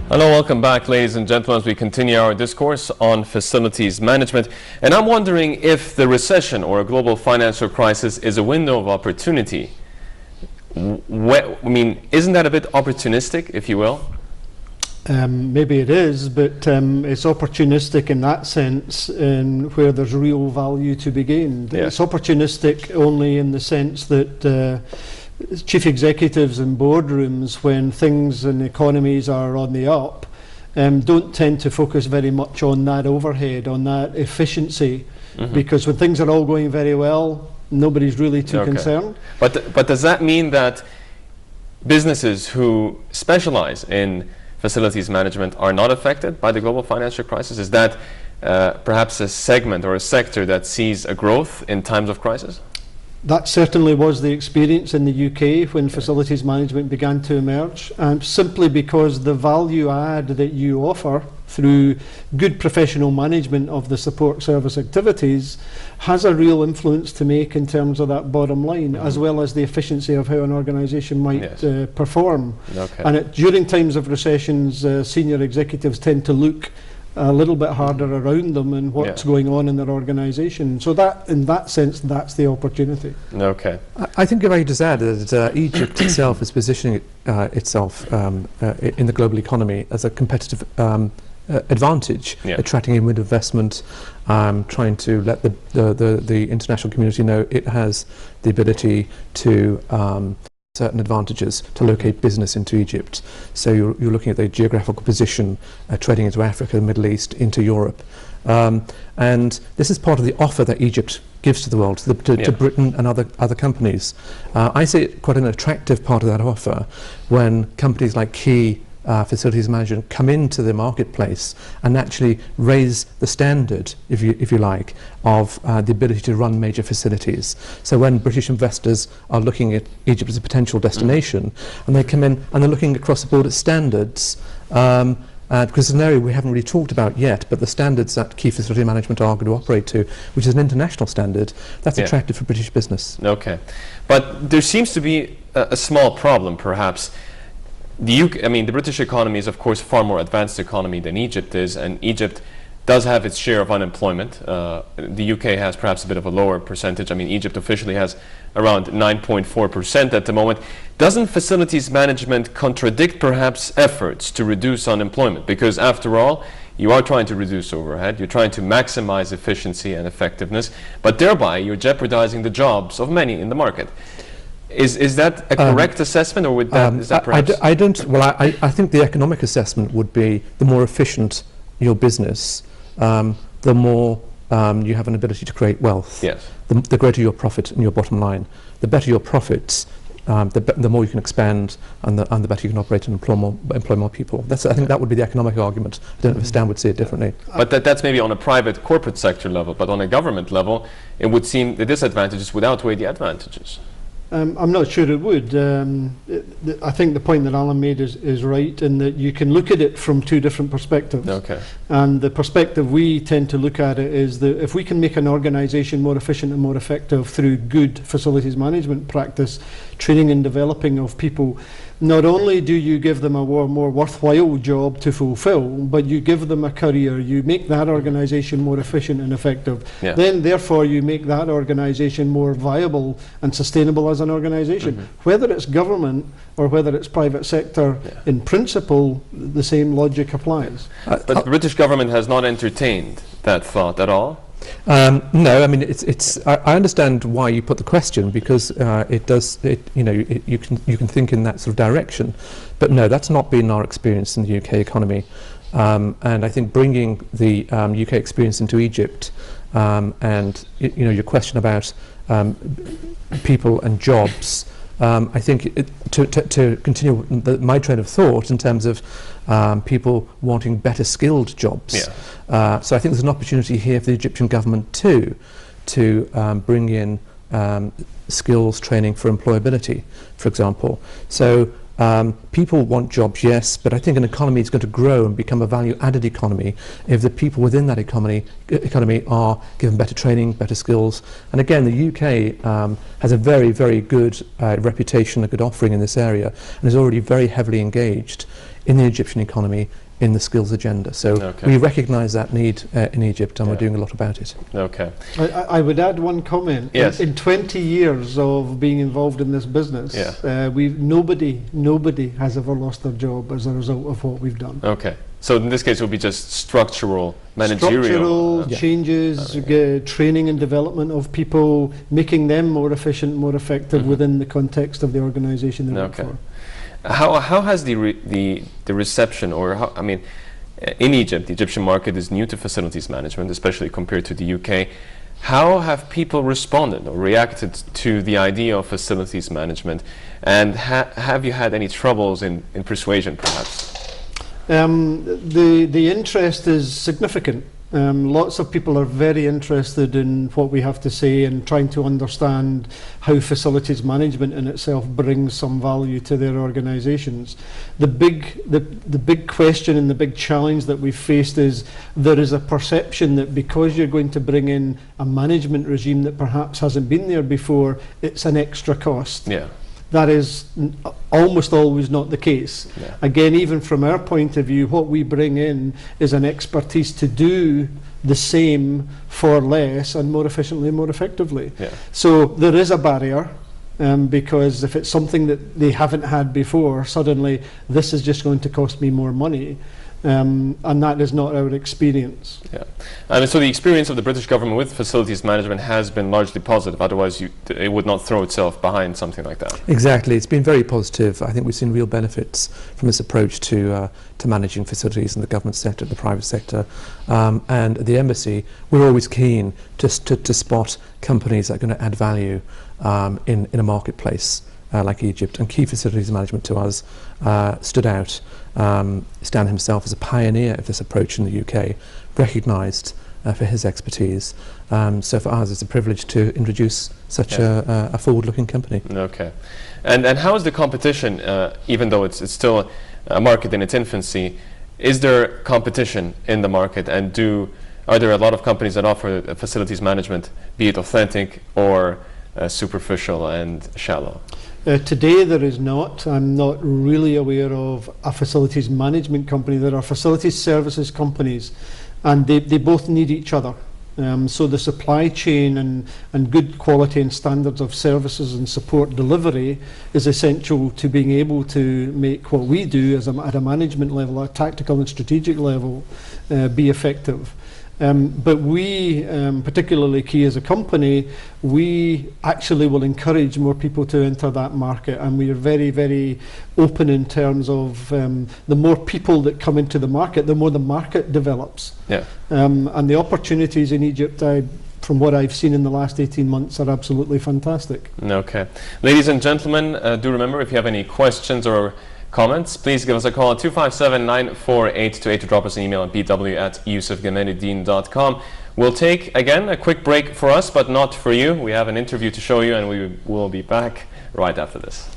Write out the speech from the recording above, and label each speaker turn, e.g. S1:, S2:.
S1: Hello, welcome back, ladies and gentlemen, as we continue our discourse on facilities management. And I'm wondering if the recession or a global financial crisis is a window of opportunity. Isn't that a bit opportunistic, if you will?
S2: Maybe it is, but it's opportunistic in that sense, where there's real value to be gained.
S1: Yeah.
S2: It's opportunistic only in the sense that chief executives in boardrooms, when things and economies are on the up, don't tend to focus very much on that overhead, on that efficiency, because when things are all going very well, nobody's really too concerned.
S1: But does that mean that businesses who specialize in facilities management are not affected by the global financial crisis? Is that perhaps a segment or a sector that sees a growth in times of crisis?
S2: That certainly was the experience in the UK when facilities management began to emerge, and simply because the value add that you offer through good professional management of the support service activities has a real influence to make in terms of that bottom line, as well as the efficiency of how an organisation might perform. And during times of recessions, senior executives tend to look a little bit harder around them and what's going on in their organisation. So that, in that sense, that's the opportunity.
S3: I think if I could just add that Egypt itself is positioning itself in the global economy as a competitive advantage, attracting inward investment, trying to let the international community know it has the ability to certain advantages to locate business into Egypt. So you're looking at the geographical position, trading into Africa, the Middle East, into Europe. And this is part of the offer that Egypt gives to the world, to Britain and other companies. I see it quite an attractive part of that offer when companies like Key Facilities Management come into the marketplace and actually raise the standard, if you like, of the ability to run major facilities. So when British investors are looking at Egypt as a potential destination, and they come in and they're looking across the board at standards, because it's an area we haven't really talked about yet, but the standards that Key Facility Management are going to operate to, which is an international standard, that's attractive for British business.
S1: But there seems to be a small problem, perhaps. The British economy is, of course, a far more advanced economy than Egypt is, and Egypt does have its share of unemployment. The UK has perhaps a bit of a lower percentage. Egypt officially has around 9.4% at the moment. Doesn't facilities management contradict perhaps efforts to reduce unemployment? Because after all, you are trying to reduce overhead, you're trying to maximize efficiency and effectiveness, but thereby you're jeopardizing the jobs of many in the market. Is that a correct assessment, or would that, is that perhaps?
S3: I think the economic assessment would be the more efficient your business, the more you have an ability to create wealth. The greater your profit and your bottom line. The better your profits, the more you can expand, and the better you can operate and employ more people. I think that would be the economic argument. I don't know if Stan would see it differently.
S1: But that's maybe on a private corporate sector level, but on a government level, it would seem the disadvantages would outweigh the advantages.
S2: I'm not sure it would. I think the point that Alan made is right, in that you can look at it from two different perspectives. And the perspective we tend to look at it is that if we can make an organisation more efficient and more effective through good facilities management practice, training and developing of people, not only do you give them a more worthwhile job to fulfill, but you give them a career, you make that organisation more efficient and effective. Then therefore you make that organisation more viable and sustainable as an organisation. Whether it's government or whether it's private sector, in principle the same logic applies.
S1: But the British government has not entertained that thought at all?
S3: No, I understand why you put the question, because you can think in that sort of direction, but no, that's not been our experience in the UK economy, and I think bringing the UK experience into Egypt, and your question about people and jobs, I think to continue my train of thought in terms of people wanting better skilled jobs. So I think there's an opportunity here for the Egyptian government too to bring in skills training for employability, for example. So people want jobs, yes, but I think an economy is going to grow and become a value-added economy if the people within that economy are given better training, better skills. And again, the UK has a very, very good reputation, a good offering in this area, and is already very heavily engaged in the Egyptian economy in the skills agenda. So we recognise that need in Egypt, and we're doing a lot about it.
S1: Okay.
S2: I would add one comment.
S1: Yes.
S2: In 20 years of being involved in this business, nobody has ever lost their job as a result of what we've done.
S1: Okay. So in this case, it will be just structural, managerial
S2: changes, training and development of people, making them more efficient, more effective within the context of the organisation they work for.
S1: How has the reception, or how, I mean, in Egypt, the Egyptian market is new to facilities management, especially compared to the UK. How have people responded or reacted to the idea of facilities management, and have you had any troubles in persuasion, perhaps?
S2: The interest is significant. Lots of people are very interested in what we have to say and trying to understand how facilities management in itself brings some value to their organisations. The big question and the big challenge that we've faced is there is a perception that because you're going to bring in a management regime that perhaps hasn't been there before, it's an extra cost.
S1: Yeah.
S2: That is almost always not the case. Again, even from our point of view, what we bring in is an expertise to do the same for less and more efficiently and more effectively. So there is a barrier, because if it's something that they haven't had before, suddenly this is just going to cost me more money. And that is not our experience.
S1: And so the experience of the British government with facilities management has been largely positive, otherwise it would not throw itself behind something like that.
S3: Exactly, it's been very positive. I think we've seen real benefits from this approach to managing facilities in the government sector, the private sector, and the embassy. We're always keen to spot companies that are going to add value in a marketplace like Egypt, and key facilities management to us stood out. Stan himself as a pioneer of this approach in the UK, recognised for his expertise. So for us it's a privilege to introduce such a forward-looking company.
S1: Okay. And how is the competition, even though it's still a market in its infancy, is there competition in the market, and are there a lot of companies that offer facilities management, be it authentic or superficial and shallow?
S2: Today there is not. I'm not really aware of a facilities management company. There are facilities services companies, and they both need each other. So the supply chain and good quality and standards of services and support delivery is essential to being able to make what we do at a management level, a tactical and strategic level, be effective. But we, particularly Key as a company, we actually will encourage more people to enter that market, and we are very, very open in terms of the more people that come into the market, the more the market develops. And the opportunities in Egypt, from what I've seen in the last 18 months, are absolutely fantastic.
S1: Okay. Ladies and gentlemen, do remember, if you have any questions or comments, please give us a call at 257-94828 to drop us an email at bw@yusufghamediddin.com. We'll take, again, a quick break for us, but not for you. We have an interview to show you, and we will be back right after this.